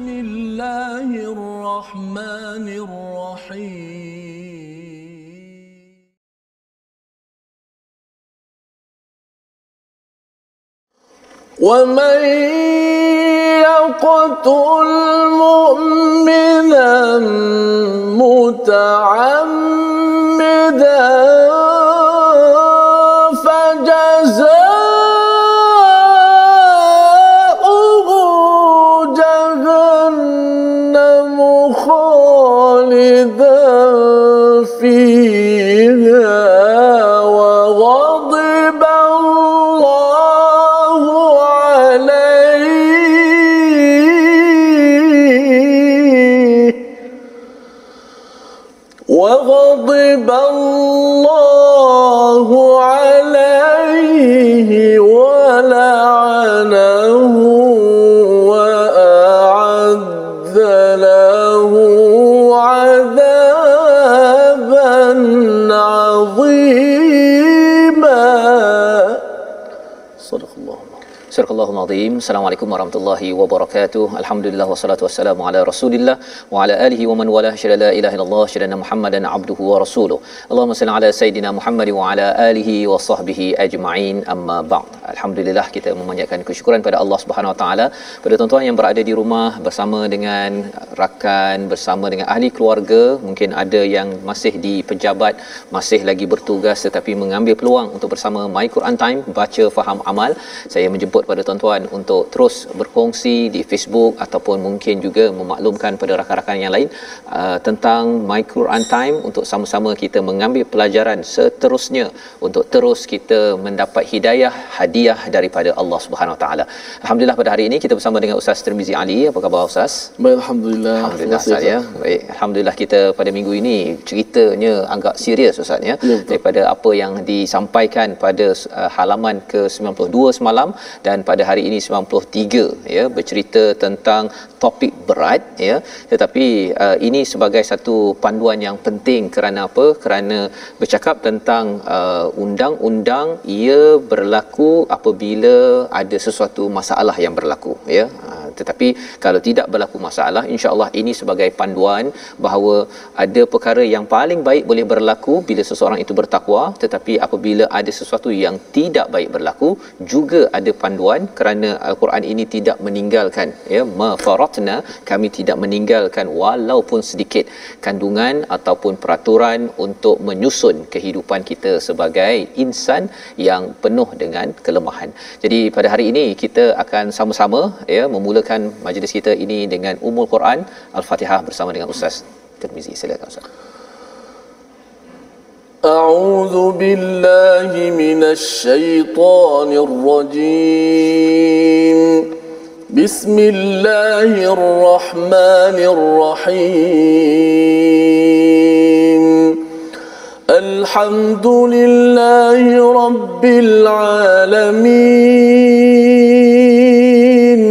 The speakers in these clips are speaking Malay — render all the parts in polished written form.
Bismillahirrahmanirrahim. ومن يقتل مؤمنا متعمدا فجزاؤه جهنم خالدا فيها وغضب الله عليه ولعنه وأعد له عذابا عظيما. صدق الله. Surah Al-Azim. Assalamualaikum warahmatullahi wabarakatuh. Alhamdulillah wassalatu wassalamu ala Rasulillah wa ala alihi wa man walah. Syada la ilaha illallah, syada Muhammadan abduhu wa rasuluh. Allahumma salli ala sayidina Muhammad wa ala alihi wa sahbihi ajma'in. Amma ba'd. Alhamdulillah, kita memanjatkan kesyukuran pada Allah Subhanahu wa taala, pada tuan-tuan yang berada di rumah bersama dengan rakan, bersama dengan ahli keluarga. Mungkin ada yang masih di pejabat, masih lagi bertugas, tetapi mengambil peluang untuk bersama My Quran Time, baca faham amal. Saya menjemput pada tuan-tuan untuk terus berkongsi di Facebook ataupun mungkin juga memaklumkan pada rakan-rakan yang lain tentang My Quran Time, untuk sama-sama kita mengambil pelajaran seterusnya, untuk terus kita mendapat hidayah, hadiah daripada Allah Subhanahu Wa Taala. Alhamdulillah, pada hari ini kita bersama dengan Ustaz Tirmizi Ali. Apa khabar Ustaz? Baik, alhamdulillah. Alhamdulillah Ustaz ya. Baik, alhamdulillah kita pada minggu ini ceritanya agak serius Ustaz ya. Daripada apa yang disampaikan pada halaman ke-92 semalam, dan pada hari ini 93 ya, bercerita tentang topik berat ya, tetapi ini sebagai satu panduan yang penting. Kerana apa? Kerana bercakap tentang undang-undang ia berlaku apabila ada sesuatu masalah yang berlaku ya. Tetapi kalau tidak berlaku masalah, insya-Allah ini sebagai panduan bahawa ada perkara yang paling baik boleh berlaku bila seseorang itu bertakwa, tetapi apabila ada sesuatu yang tidak baik berlaku, juga ada panduan, kerana Al-Quran ini tidak meninggalkan ya, mafaratna, kami tidak meninggalkan walaupun sedikit kandungan ataupun peraturan untuk menyusun kehidupan kita sebagai insan yang penuh dengan kelemahan. Jadi pada hari ini kita akan sama-sama ya memulakan majlis kita ini dengan Ummul Quran Al-Fatihah bersama dengan Ustaz Tirmizi. Silakan Ustaz. أعوذ بالله من الشيطان الرجيم. بسم الله الرحمن الرحيم. الحمد لله رب العالمين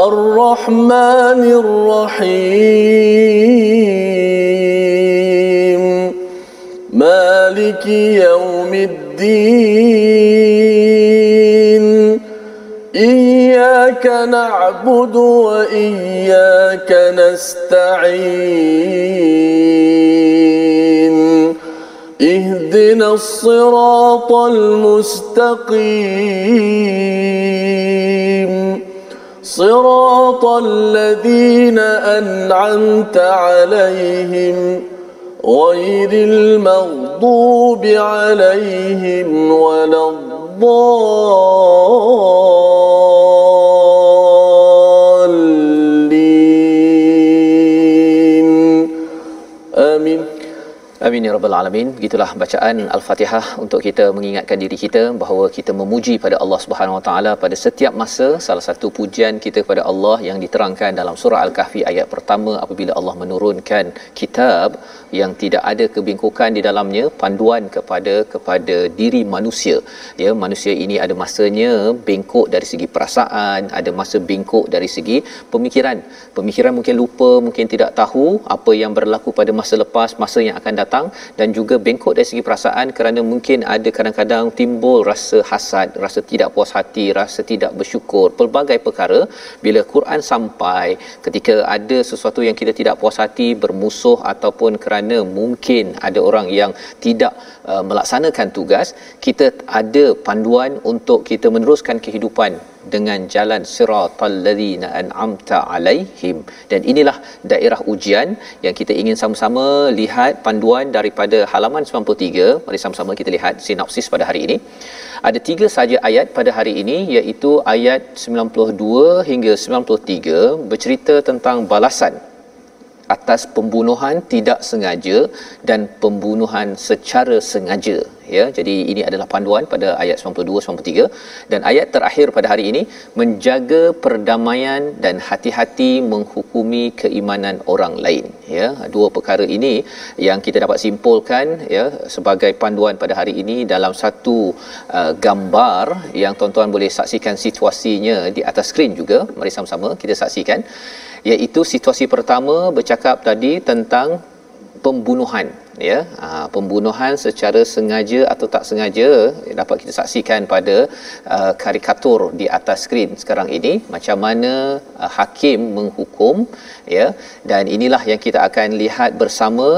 الرحمن الرحيم مالك يوم الدين إياك نعبد وإياك نستعين اهدنا الصراط المستقيم صراط الذين أنعمت عليهم غير المغضوب عليهم ولا الضالين آمين. Amin ya rabbal alamin. Begitulah bacaan Al-Fatihah untuk kita mengingatkan diri kita bahawa kita memuji pada Allah Subhanahu Wa Taala pada setiap masa. Salah satu pujian kita kepada Allah yang diterangkan dalam surah Al-Kahfi ayat pertama, apabila Allah menurunkan kitab yang tidak ada kebengkokan di dalamnya, panduan kepada diri manusia. Ya, manusia ini ada masanya bengkok dari segi perasaan, ada masa bengkok dari segi pemikiran. Pemikiran mungkin lupa, mungkin tidak tahu apa yang berlaku pada masa lepas, masa yang akan datang. datang, dan juga bengkok dari segi perasaan kerana mungkin ada kadang-kadang timbul rasa hasad, rasa tidak puas hati, rasa tidak bersyukur, pelbagai perkara. Bila Quran sampai, ketika ada sesuatu yang kita tidak puas hati, bermusuh ataupun kerana mungkin ada orang yang tidak melaksanakan tugas, kita ada panduan untuk kita meneruskan kehidupan dengan jalan siratal ladzina an'amta alaihim. Dan inilah daerah ujian yang kita ingin sama-sama lihat panduan daripada halaman 93. Mari sama-sama kita lihat sinopsis pada hari ini. Ada 3 saja ayat pada hari ini, iaitu ayat 92 hingga 93 bercerita tentang balasan atas pembunuhan tidak sengaja dan pembunuhan secara sengaja, ya. Jadi ini adalah panduan pada ayat 92 93, dan ayat terakhir pada hari ini menjaga perdamaian dan hati-hati menghukumi keimanan orang lain, ya. 2 perkara ini yang kita dapat simpulkan, ya, sebagai panduan pada hari ini dalam satu gambar yang tuan-tuan boleh saksikan situasinya di atas skrin juga. Mari sama-sama kita saksikan, iaitu situasi pertama bercakap tadi tentang pembunuhan, ya. Pembunuhan secara sengaja atau tak sengaja dapat kita saksikan pada karikatur di atas skrin sekarang ini, macam mana hakim menghukum, ya. Dan inilah yang kita akan lihat bersama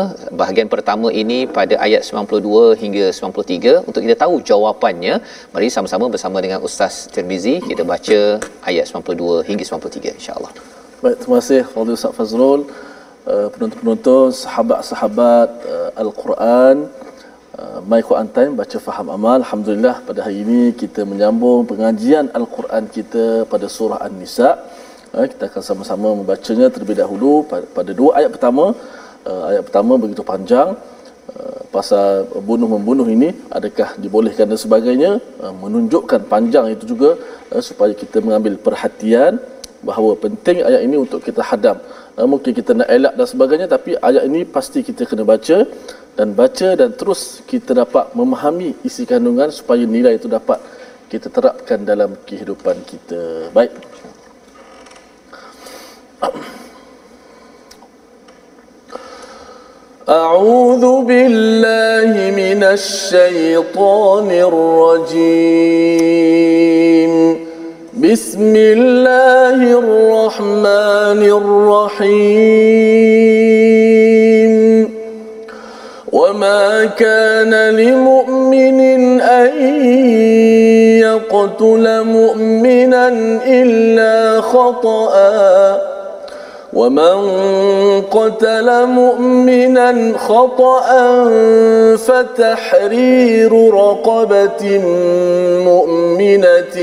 bahagian pertama ini pada ayat 92 hingga 93. Untuk kita tahu jawapannya, mari sama-sama bersama dengan Ustaz Tirmizi kita baca ayat 92 hingga 93, insya-Allah. Baik, terima kasih Fadil Ustaz Fazrul, penonton-penonton, sahabat-sahabat Al-Quran, My Quran Time, baca faham amal. Alhamdulillah, pada hari ini kita menyambung pengajian Al-Quran kita pada surah An-Nisa. Kita akan sama-sama membacanya terlebih dahulu pada 2 ayat pertama. Ayat pertama begitu panjang, pasal bunuh-membunuh ini, adakah dibolehkan dan sebagainya, menunjukkan panjang itu juga supaya kita mengambil perhatian bahawa penting ayat ini untuk kita hadam. Mungkin kita nak elak dan sebagainya, tapi ayat ini pasti kita kena baca dan terus kita dapat memahami isi kandungan supaya nilai itu dapat kita terapkan dalam kehidupan kita. Baik. A'udzu billahi minasy syaithanir rajim. بسم الله الرحمن الرحيم وما كان لمؤمن أن يقتل مؤمنا إلا خطأ ومن قتل مؤمنا خطأ فتحرير رقبة مؤمنة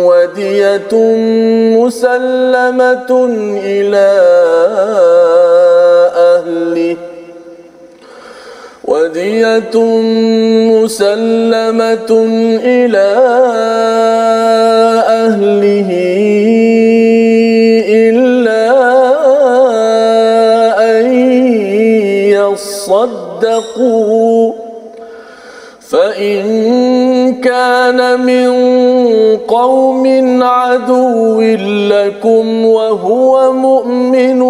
ودية مسلمة إلى أهله صدقوا فإن كان من قوم عدو لكم وهو مؤمن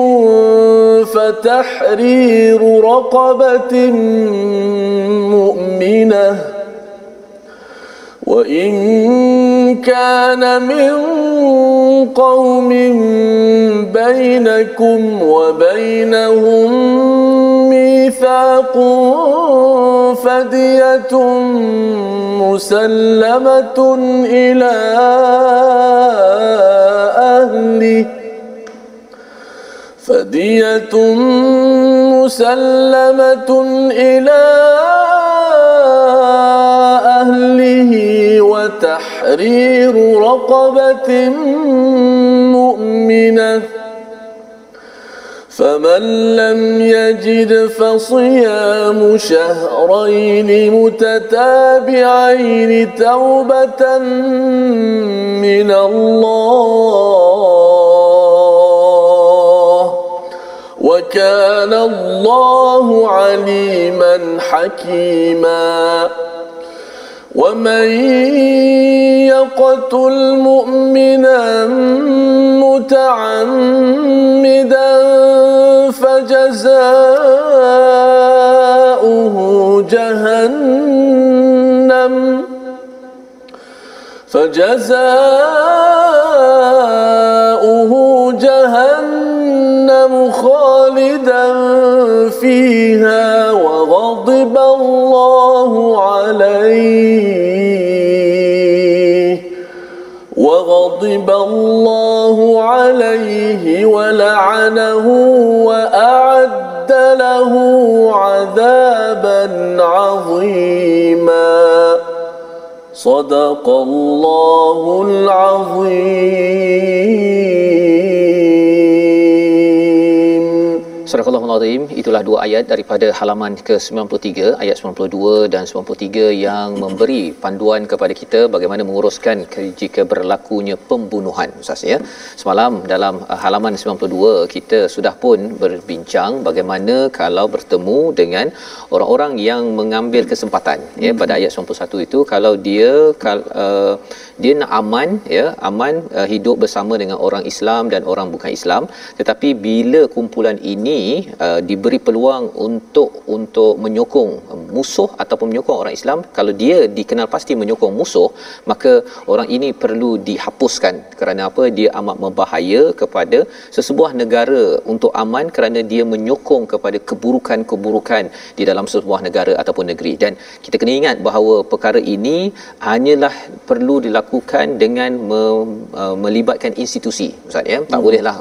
فتحرير رقبة مؤمنة وإن كان من قوم بينكم وبينهم ميثاق فدية مسلمة إلى أهله وتحرير رقبة مؤمنة فمن لم يجد فصيام شهرين متتابعين توبة من الله وكان الله عليما حكيما ومن يقتل مؤمنا متعمدا فجزاؤه جهنم فجزاؤه جهنم خالدا فيها وغضب الله عليه ولعنه وأعد له عذابا عظيما صدق الله العظيم. Surah Al-Azim, itulah dua ayat daripada halaman ke-93, ayat 92 dan 93 yang memberi panduan kepada kita bagaimana menguruskan jika berlakunya pembunuhan. Ustaz ya. Semalam dalam halaman 92 kita sudah pun berbincang bagaimana kalau bertemu dengan orang-orang yang mengambil kesempatan ya pada ayat 91 itu, kalau dia nak aman ya, hidup bersama dengan orang Islam dan orang bukan Islam, tetapi bila kumpulan ini diberi peluang untuk menyokong musuh ataupun menyokong orang Islam, kalau dia dikenal pasti menyokong musuh, maka orang ini perlu dihapuskan. Kerana apa? Dia amat membahaya kepada sesebuah negara untuk aman kerana dia menyokong kepada keburukan-keburukan di dalam sebuah negara ataupun negeri. Dan kita kena ingat bahawa perkara ini hanyalah perlu dilakukan dengan melibatkan institusi. Ustaz ya, tak bolehlah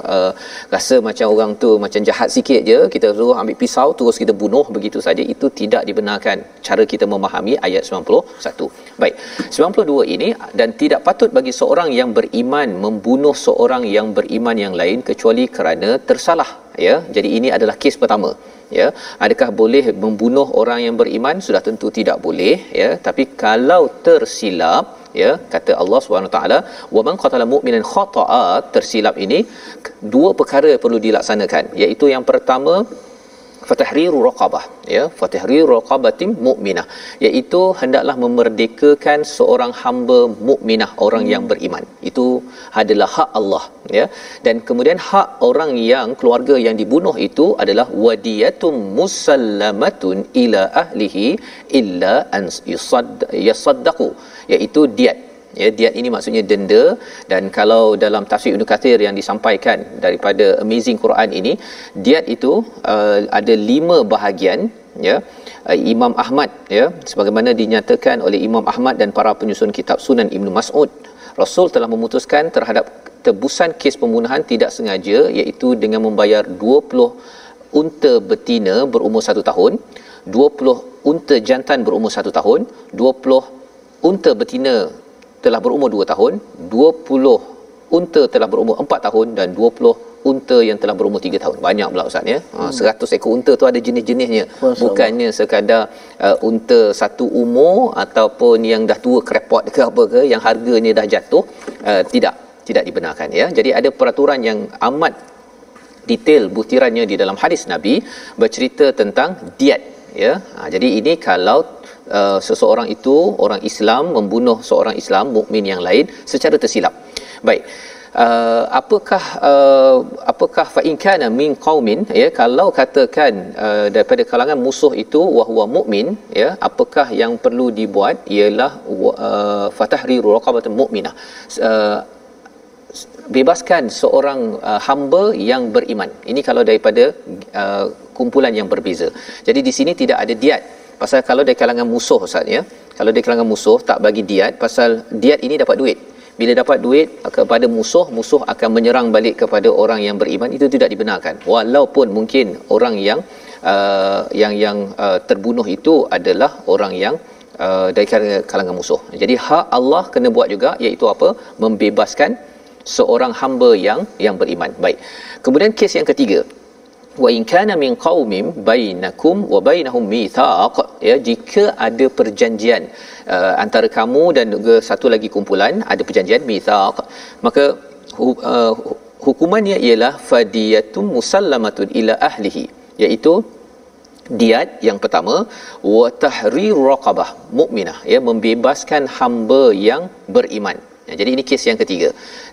rasa macam orang tu macam jahat sikit je, kita suruh ambil pisau terus kita bunuh begitu saja. Itu tidak dibenarkan cara kita memahami ayat 91. Baik, 92 ini, dan tidak patut bagi seorang yang beriman membunuh seorang yang beriman yang lain kecuali kerana tersalah ya. Jadi ini adalah kes pertama ya. Adakah boleh membunuh orang yang beriman? Sudah tentu tidak boleh ya. Tapi kalau tersilap ya, kata Allah Subhanahu taala, wa man qatala mu'minan khata'a, tersilap ini dua perkara perlu dilaksanakan, iaitu yang pertama fatahriru raqabah ya, fatahriru raqabatin mukminah, iaitu hendaklah memerdekakan seorang hamba mukminah, orang yang beriman. Itu adalah hak Allah ya. Dan kemudian hak orang yang keluarga yang dibunuh itu adalah wadiyatum musallamatun ila ahlihi illa an yasaddaqu, iaitu diat ya. Diat ini maksudnya denda. Dan kalau dalam tafsir Ibn Kathir yang disampaikan daripada Amazing Quran ini, diat itu ada 5 bahagian ya. Imam Ahmad ya, sebagaimana dinyatakan oleh Imam Ahmad dan para penyusun kitab Sunan Ibn Mas'ud, Rasul telah memutuskan terhadap tebusan kes pembunuhan tidak sengaja, iaitu dengan membayar 20 unta betina berumur 1 tahun, 20 unta jantan berumur 1 tahun, 20 unta betina telah berumur 2 tahun, 20 unta telah berumur 4 tahun dan 20 unta yang telah berumur 3 tahun. Banyak pula Ustaz ya. 100 ekor unta tu ada jenis-jenisnya. Bukannya sekadar unta satu umur ataupun yang dah tua krepot ke apa ke yang harganya dah jatuh. Tidak dibenarkan ya. Jadi ada peraturan yang amat detail butirannya di dalam hadis Nabi bercerita tentang diat ya. Jadi ini kalau seseorang itu orang Islam membunuh seorang Islam mukmin yang lain secara tersilap. Baik, apakah fa in kana min qaumin ya, kalau katakan daripada kalangan musuh itu wa huwa mukmin ya, apakah yang perlu dibuat ialah fatahriru raqabatin mukminah, bebaskan seorang hamba yang beriman. Ini kalau daripada kumpulan yang berbeza. Jadi di sini tidak ada diat. Pasal kalau dari kalangan musuh Ustaz ya, kalau dari kalangan musuh tak bagi diat, pasal diat ini dapat duit. Bila dapat duit kepada musuh akan menyerang balik kepada orang yang beriman. Itu tidak dibenarkan. Walaupun mungkin orang yang terbunuh itu adalah orang yang dari kalangan musuh. Jadi hak Allah kena buat juga, iaitu apa? Membebaskan seorang hamba yang beriman. Baik. Kemudian kes yang ketiga, wa in kana min qaumin bainakum wa bainahum mitsaq ya, jika ada perjanjian antara kamu dan juga satu lagi kumpulan ada perjanjian mitsaq, maka hukumannya ialah fadiyatum musallamatun ila ahlihi, iaitu diat yang pertama, wa tahrir raqabah mukminah ya, membebaskan hamba yang beriman. Jadi ini kes yang ketiga.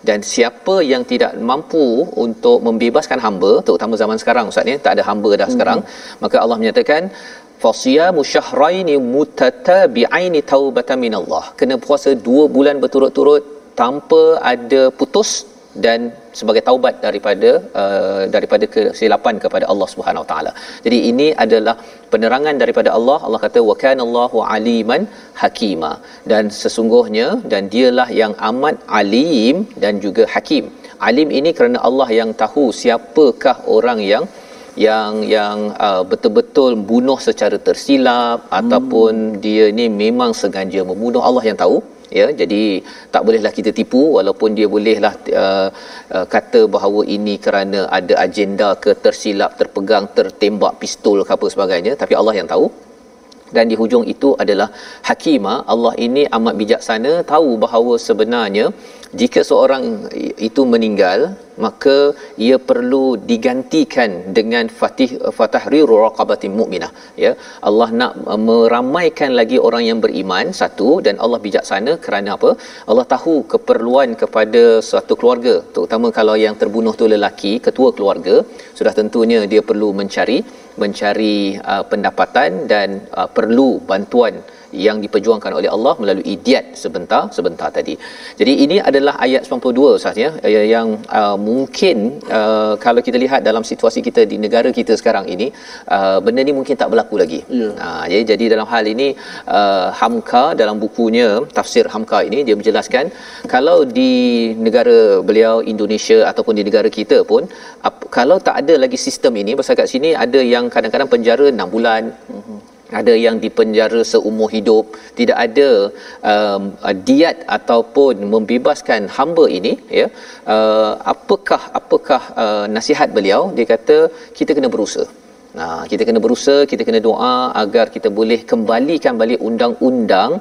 Dan siapa yang tidak mampu untuk membebaskan hamba, terutama zaman sekarang Ustaz ni, tak ada hamba dah sekarang, maka Allah menyatakan Fasiyamu syahraini mutatabi'aini taubatan minallah. Kena puasa 2 bulan berturut-turut tanpa ada putus dan sebagai taubat daripada kesilapan kepada Allah Subhanahu Wa Taala. Jadi ini adalah penerangan daripada Allah. Allah kata wa kana Allahu aliman hakima, dan sesungguhnya dan dialah yang amat alim dan juga hakim. Alim ini kerana Allah yang tahu siapakah orang yang betul-betul bunuh secara tersilap ataupun dia ni memang sengaja membunuh. Allah yang tahu, ya. Jadi tak bolehlah kita tipu, walaupun dia bolehlah kata bahawa ini kerana ada agenda ke, tersilap, terpegang, tertembak pistol ke apa sebagainya, tapi Allah yang tahu. Dan di hujung itu adalah hakimah. Allah ini amat bijaksana, tahu bahawa sebenarnya jika seorang itu meninggal, maka ia perlu digantikan dengan fatahriru raqabatin mukminah, ya. Allah nak meramaikan lagi orang yang beriman, satu, dan Allah bijaksana kerana apa? Allah tahu keperluan kepada suatu keluarga, terutama kalau yang terbunuh tu lelaki, ketua keluarga, sudah tentunya dia perlu mencari pendapatan dan perlu bantuan yang diperjuangkan oleh Allah melalui diat sebentar tadi. Jadi ini adalah ayat 92 Ustaz, ya, yang mungkin kalau kita lihat dalam situasi kita di negara kita sekarang ini, benda ni mungkin tak berlaku lagi. Jadi dalam hal ini Hamka dalam bukunya tafsir Hamka ini dia menjelaskan kalau di negara beliau Indonesia ataupun di negara kita pun kalau tak ada lagi sistem ini, pasal kat sini ada yang kadang-kadang penjara 6 bulan, ada yang dipenjara seumur hidup, tidak ada diat ataupun membebaskan hamba ini, ya. Apakah nasihat beliau? Dia kata kita kena berusaha. Kita kena berusaha, kita kena doa agar kita boleh kembalikan balik undang-undang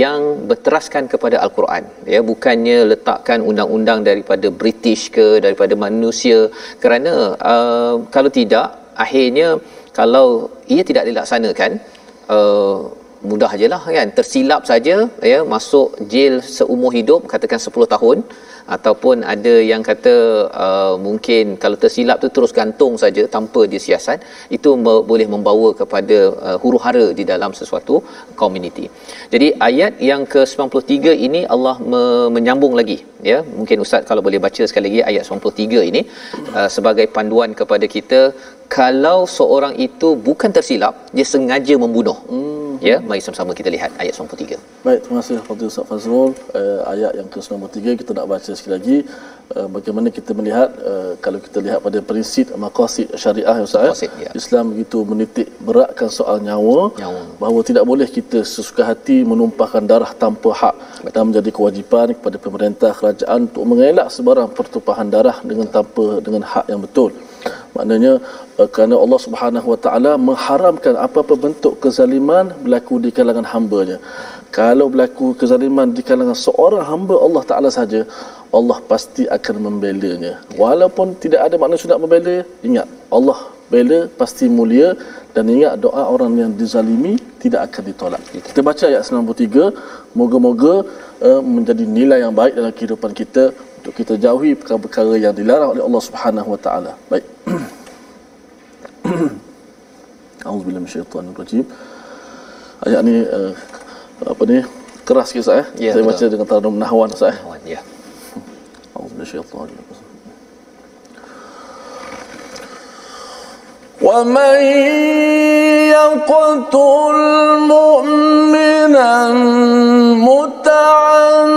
yang berteraskan kepada Al-Quran, ya, bukannya letakkan undang-undang daripada British ke, daripada manusia, kerana kalau tidak, akhirnya kalau ia tidak dilaksanakan, mudah ajalah kan, tersilap saja, ya, masuk jail seumur hidup, katakan 10 tahun, ataupun ada yang kata mungkin kalau tersilap tu terus gantung saja tanpa disiasat, itu boleh membawa kepada huru-hara di dalam sesuatu komuniti. Jadi ayat yang ke-93 ini Allah menyambung lagi, ya. Mungkin Ustaz kalau boleh baca sekali lagi ayat 93 ini sebagai panduan kepada kita. Kalau seorang itu bukan tersilap, dia sengaja membunuh. Ya, mari sama-sama kita lihat ayat 93. Baik, terima kasih Fadil Ustaz Fazrul. Ayat yang ke-93 kita nak baca sekali lagi. Bagaimana kita melihat, kalau kita lihat pada prinsip maqasid syariah, Ustaz, ya. Islam begitu menitik beratkan soal nyawa, bahawa tidak boleh kita sesuka hati menumpahkan darah tanpa hak. Dan menjadi kewajipan kepada pemerintah kerajaan untuk mengelak sebarang pertumpahan darah dengan hak yang betul. Maknanya kerana Allah Subhanahu Wa Taala mengharamkan apa-apa bentuk kezaliman berlaku di kalangan hamba-Nya. Kalau berlaku kezaliman di kalangan seorang hamba Allah Taala saja, Allah pasti akan membelanya. Walaupun tidak ada manusia nak membela, ingat Allah bela pasti mulia, dan ingat doa orang yang dizalimi tidak akan ditolak. Kita baca ayat 93, moga-moga menjadi nilai yang baik dalam kehidupan kita untuk kita jauhi perkara-perkara yang dilarang oleh Allah Subhanahu Wa Taala. Baik. Auzubillahi minasyaitanirrajim. Ayat ni keras sikit, Ustaz, ya, saya baca dengan taradum nahwan, Ustaz. Ya. Auzubillahi minasyaitanirrajim. Wa man yaqtul mu'minan muta'ammidan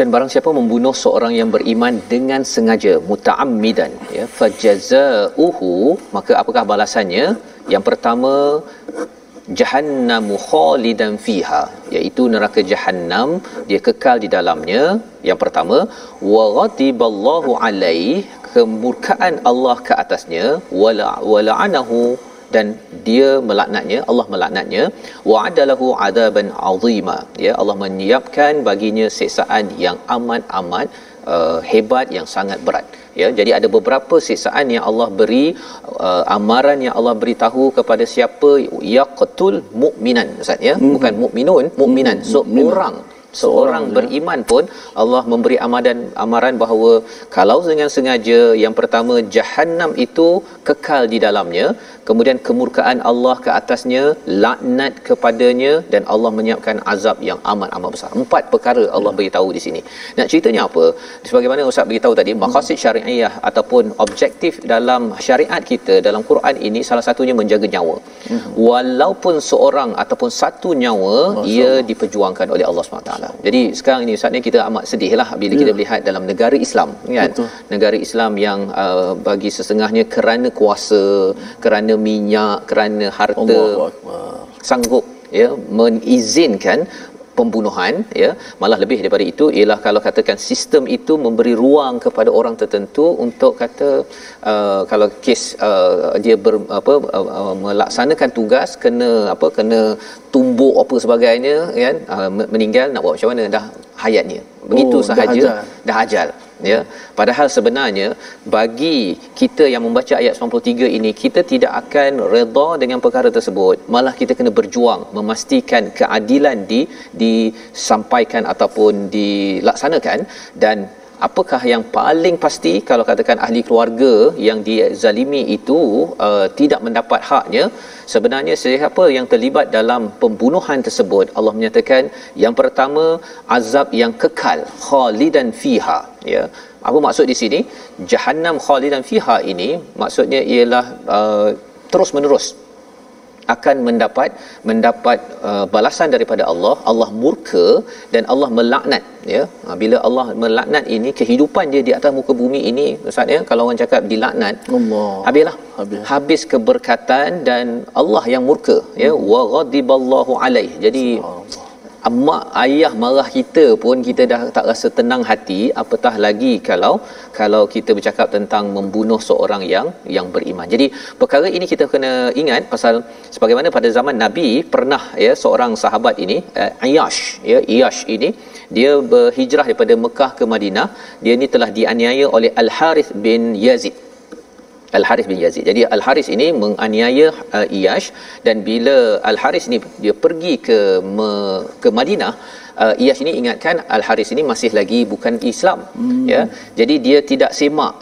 dan barang siapa membunuh seorang yang beriman dengan sengaja muta'ammidan, ya, fajazauhu, maka apakah balasannya? Yang pertama, jahannamu khalidan fiha, iaitu neraka jahanam, dia kekal di dalamnya. Yang pertama, wa ghadiballahu alaihi, kemurkaan Allah ke atasnya, wala anahu, dan dia melaknatnya, Allah melaknatnya, wa adalahu adaban azima, ya, Allah menyiapkan baginya siksaan yang amat hebat, yang sangat berat. Ya, jadi ada beberapa siksaan yang Allah beri, amaran yang Allah beritahu kepada siapa yaqtul mukminan, Ustaz, ya, bukan mukminun, mukminan, seorang beriman pun Allah memberi amaran bahawa kalau dengan sengaja, yang pertama jahanam itu kekal di dalamnya, kemudian kemurkaan Allah ke atasnya, laknat kepadanya, dan Allah menyiapkan azab yang amat besar. 4 perkara Allah beritahu di sini. Nak ceritanya apa? Sebagaimana Ustaz beritahu tadi, maqasid syariah ataupun objektif dalam syariat kita dalam Quran ini, salah satunya menjaga nyawa. Walaupun seorang ataupun satu nyawa, ia diperjuangkan oleh Allah SWT. Jadi sekarang ini Ustaz ni, kita amat sedihlah bila kita melihat dalam negara Islam, kan? Betul. Negara Islam yang bagi sesengahnya kerana kuasa, kerana minyak, kerana harta, sanggup, ya, mengizinkan pembunuhan, ya. Malah lebih daripada itu ialah kalau katakan sistem itu memberi ruang kepada orang tertentu untuk kata kalau kes dia melaksanakan tugas kena tumbuk apa sebagainya, kan, meninggal, nak buat macam mana, dah hayatnya begitu sahaja, dah ajal, ya. Padahal sebenarnya bagi kita yang membaca ayat 93 ini, kita tidak akan redha dengan perkara tersebut, malah kita kena berjuang memastikan keadilan disampaikan ataupun dilaksanakan. Dan apakah yang paling pasti, kalau katakan ahli keluarga yang dizalimi itu tidak mendapat haknya, sebenarnya siapa yang terlibat dalam pembunuhan tersebut, Allah menyatakan yang pertama, azab yang kekal, khalidan fiha, ya. Apa maksud di sini jahannam khalidan fiha ini? Maksudnya ialah terus menerus akan mendapat balasan daripada Allah. Allah murka dan Allah melaknat, ya. Bila Allah melaknat ini, kehidupan dia di atas muka bumi ini, Ustaz, ya, kalau orang cakap dilaknat, habis keberkatan, dan Allah yang murka, ya, wa ghadiballahu alaih. Jadi mak ayah marah kita pun kita dah tak rasa tenang hati, apatah lagi kalau kita bercakap tentang membunuh seorang yang beriman. Jadi perkara ini kita kena ingat, pasal sebagaimana pada zaman Nabi pernah, ya, seorang sahabat ini, Iyash ini, dia berhijrah daripada Mekah ke Madinah. Dia ni telah dianiaya oleh Al-Harith bin Yazid. Jadi Al-Harith ini menganiaya Iyash, dan bila Al-Harith ini dia pergi ke Madinah, Iyash ini ingatkan Al-Harith ini masih lagi bukan Islam, ya. Jadi dia tidak semak,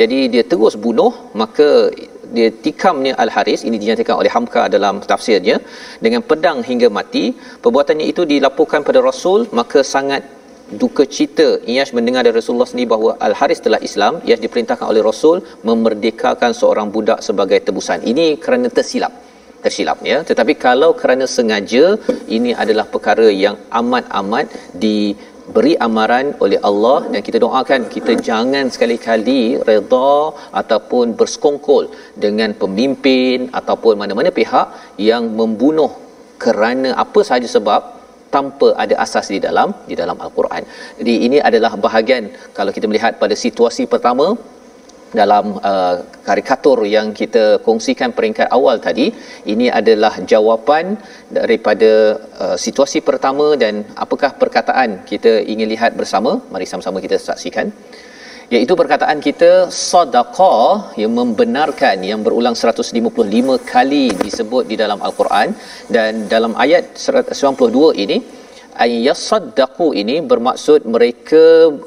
jadi dia terus bunuh. Maka dia tikamnya Al-Harith ini dinyatakan oleh Hamka dalam tafsirnya dengan pedang hingga mati. Perbuatannya itu dilaporkan pada Rasul, maka sangat duka cita Iyash mendengar dari Rasulullah sendiri bahawa Al-Harith telah Islam. Iyash diperintahkan oleh Rasul memerdekakan seorang budak sebagai tebusan. Ini kerana tersilap, ya. Tetapi kalau kerana sengaja, ini adalah perkara yang amat diberi amaran oleh Allah, dan kita doakan kita jangan sekali-kali redha ataupun bersekongkol dengan pemimpin ataupun mana-mana pihak yang membunuh kerana apa sahaja sebab, tanpa ada asas di dalam Al-Quran. Jadi ini adalah bahagian, kalau kita melihat pada situasi pertama dalam karikatur yang kita kongsikan peringkat awal tadi, ini adalah jawapan daripada situasi pertama. Dan apakah perkataan kita ingin lihat bersama? Mari sama-sama kita saksikan, iaitu perkataan kita sadaqah, yang membenarkan, yang berulang 155 kali disebut di dalam Al-Quran. Dan dalam ayat 92 ini, ayyasaddaqu ini bermaksud mereka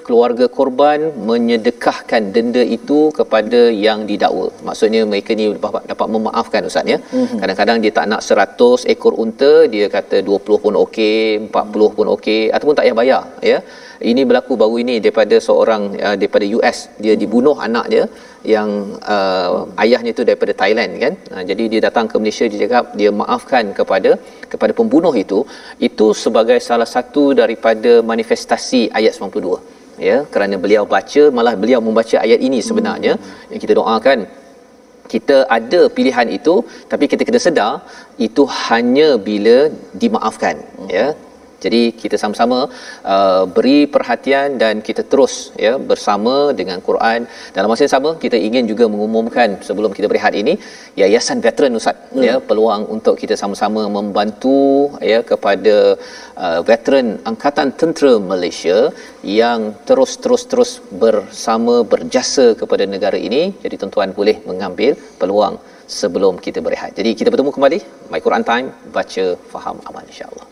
keluarga korban menyedekahkan denda itu kepada yang didakwa. Maksudnya mereka ni dapat memaafkan, Ustaz, ya. Kadang-kadang dia tak nak 100 ekor unta, dia kata 20 pun okey, 40 pun okey, ataupun tak payah bayar, ya. Ini berlaku baru ini daripada seorang daripada US, dia dibunuh anak dia, yang ayahnya itu daripada Thailand kan. Jadi dia datang ke Malaysia, dia cakap dia maafkan kepada pembunuh itu sebagai salah satu daripada manifestasi ayat 92. Ya, kerana beliau beliau membaca ayat ini sebenarnya yang kita doakan. Kita ada pilihan itu, tapi kita kena sedar itu hanya bila dimaafkan, ya. Jadi kita sama-sama beri perhatian dan kita terus ya bersama dengan Quran. Dalam masa yang sama kita ingin juga mengumumkan sebelum kita berehat ini Yayasan Veteran Ustaz ya, peluang untuk kita sama-sama membantu ya kepada veteran Angkatan Tentera Malaysia yang terus bersama berjasa kepada negara ini. Jadi tuan-tuan boleh mengambil peluang sebelum kita berehat. Jadi kita bertemu kembali My Quran Time, baca faham amal insya-Allah.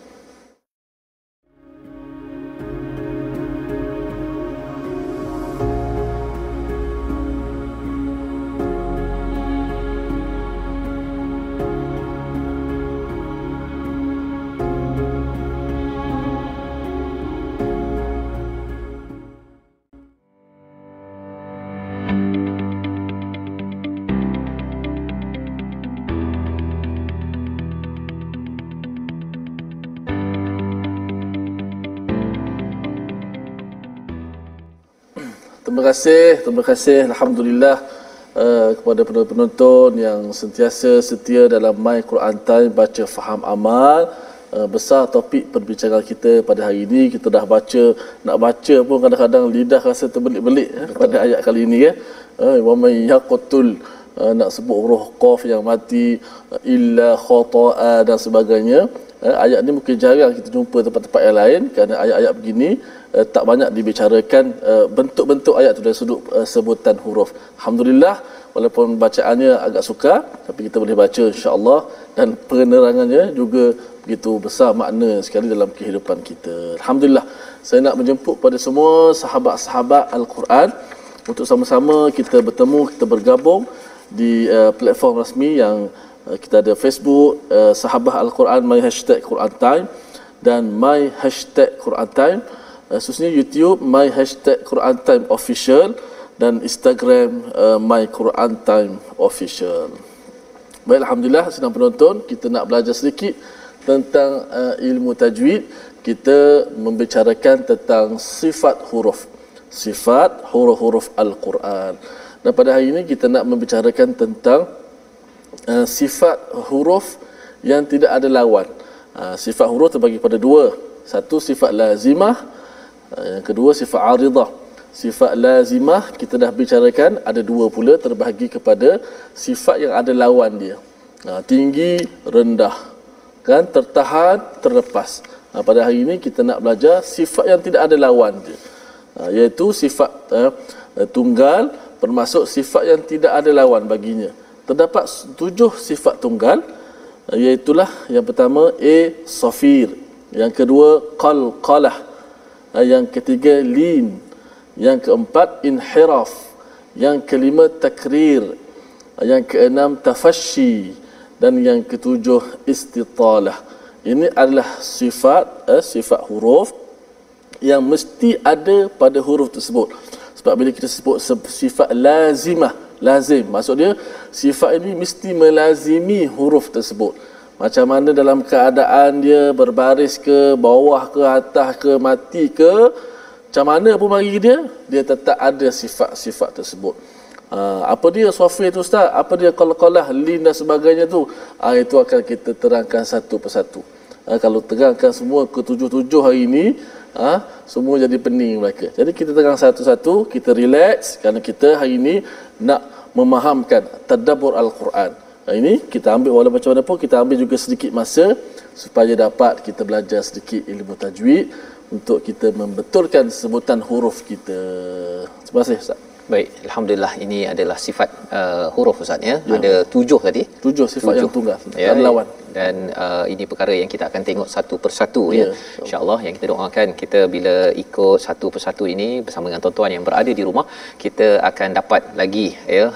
Terima kasih alhamdulillah kepada penonton yang sentiasa setia dalam My Quran Time, baca faham amal. Besar topik perbincangan kita pada hari ini. Kita dah nak baca pun kadang-kadang lidah rasa terbelit-belit pada ayat kali ini ya. Wa may yaqtul, nak sebut huruf qaf yang mati, illa khata'a dan sebagainya. Ayat ni mungkin jarang kita jumpa tempat-tempat yang lain kerana ayat-ayat begini tak banyak dibicarakan bentuk-bentuk ayat tu dari sudut sebutan huruf. Alhamdulillah, walaupun bacaannya agak sukar tapi kita boleh baca insya-Allah dan penerangannya juga begitu besar makna sekali dalam kehidupan kita. Alhamdulillah, saya nak menjemput pada semua sahabat-sahabat Al-Quran untuk sama-sama kita bertemu, kita bergabung di platform rasmi yang kita ada Facebook Sahabat Al-Quran My #Quran Time dan My #Quran Time, khususnya YouTube My #Quran Time Official dan Instagram My Quran Time Official. Baik, alhamdulillah senang penonton, kita nak belajar sedikit tentang ilmu tajwid. Kita membicarakan tentang sifat huruf-huruf Al-Quran. Dan pada hari ini kita nak membicarakan tentang sifat huruf yang tidak ada lawan. Sifat huruf terbagi pada dua. Satu sifat lazimah, yang kedua sifat aridah. Sifat lazimah kita dah bicarakan ada dua pula, terbahagi kepada sifat yang ada lawan dia. Tinggi, rendah, kan, tertahan, terlepas. Pada hari ini kita nak belajar sifat yang tidak ada lawan dia, iaitu sifat tunggal, termasuk sifat yang tidak ada lawan baginya. Terdapat 7 sifat tunggal, iaitulah yang pertama safir, yang kedua qalqalah, yang ketiga lin, yang keempat inhiraf, yang kelima takrir, yang keenam tafashi, dan yang ketujuh istitalah. Ini adalah sifat huruf yang mesti ada pada huruf tersebut. Sebab bila kita sebut sifat lazimah, lazim, maksud dia sifat ini mesti melazimi huruf tersebut. Macam mana dalam keadaan dia berbaris ke, bawah ke, atas ke, mati ke, macam mana pun bagi dia tetap ada sifat-sifat tersebut. Apa dia safir tu Ustaz? Apa dia qalqalah, lin dan sebagainya tu? Itu akan kita terangkan satu persatu. Kalau terangkan semua ke-7 hari ini, semua jadi pening mereka. Jadi kita terang satu-satu, kita relax kerana kita hari ini nak memahamkan tadabbur Al-Quran. Ini kita ambil walaupun macam mana pun, kita ambil juga sedikit masa supaya dapat kita belajar sedikit ilmu tajwid untuk kita membetulkan sebutan huruf kita. Terima kasih Ustaz. Baik, alhamdulillah, ini adalah sifat huruf Ustaz ya. Ada 7 tadi. 7 sifat 7. Yang tunggal. Ya, lawan. dan ini perkara yang kita akan tengok satu persatu ya. Insya-Allah yang kita doakan kita bila ikut satu persatu ini bersama dengan tuan-tuan yang berada di rumah, kita akan dapat lagi ya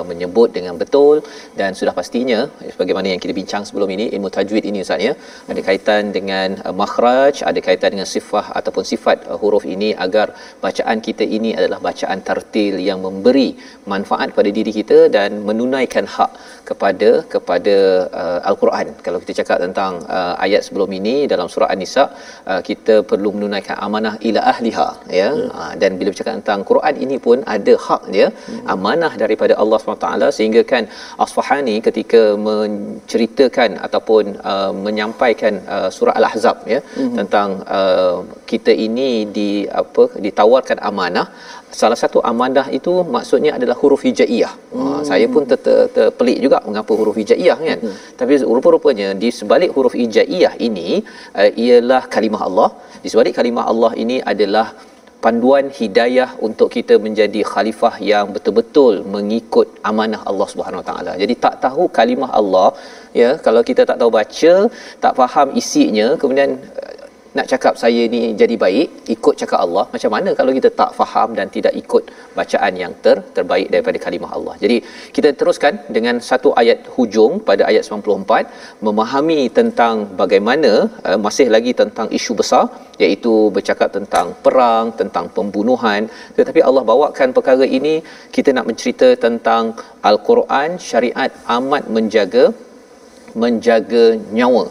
menyebut dengan betul, dan sudah pastinya sebagaimana yang kita bincang sebelum ini, ilmu tajwid ini Ustaz ya, ada kaitan dengan makhraj, ada kaitan dengan sifat ataupun sifat huruf ini, agar bacaan kita ini adalah bacaan tartil yang memberi manfaat pada diri kita dan menunaikan hak kepada Al-Quran. Kalau kita cakap tentang ayat sebelum ini dalam surah An-Nisa, kita perlu menunaikan amanah ila ahliha ya. Dan bila bercakap tentang Quran ini pun ada hak dia, amanah daripada Allah SWT, sehingga kan Asfahani ketika menceritakan ataupun menyampaikan surah Al-Ahzab ya, tentang kita ini ditawarkan amanah. Salah satu amanah itu maksudnya adalah huruf hijaiyah. Saya pun terpelik juga mengapa huruf hijaiyah kan. Tapi rupa-rupanya di sebalik huruf hijaiyah ini ialah kalimah Allah. Di sebalik kalimah Allah ini adalah panduan hidayah untuk kita menjadi khalifah yang betul-betul mengikut amanah Allah Subhanahu Wa Taala. Jadi tak tahu kalimah Allah ya, kalau kita tak tahu baca, tak faham isinya, kemudian nak cakap saya ni jadi baik ikut cakap Allah, macam mana kalau kita tak faham dan tidak ikut bacaan yang terbaik daripada kalimah Allah. Jadi kita teruskan dengan satu ayat hujung pada ayat 94, memahami tentang bagaimana masih lagi tentang isu besar, iaitu bercakap tentang perang, tentang pembunuhan. Tetapi Allah bawakan perkara ini, kita nak mencerita tentang Al-Quran, syariat amat menjaga nyawa.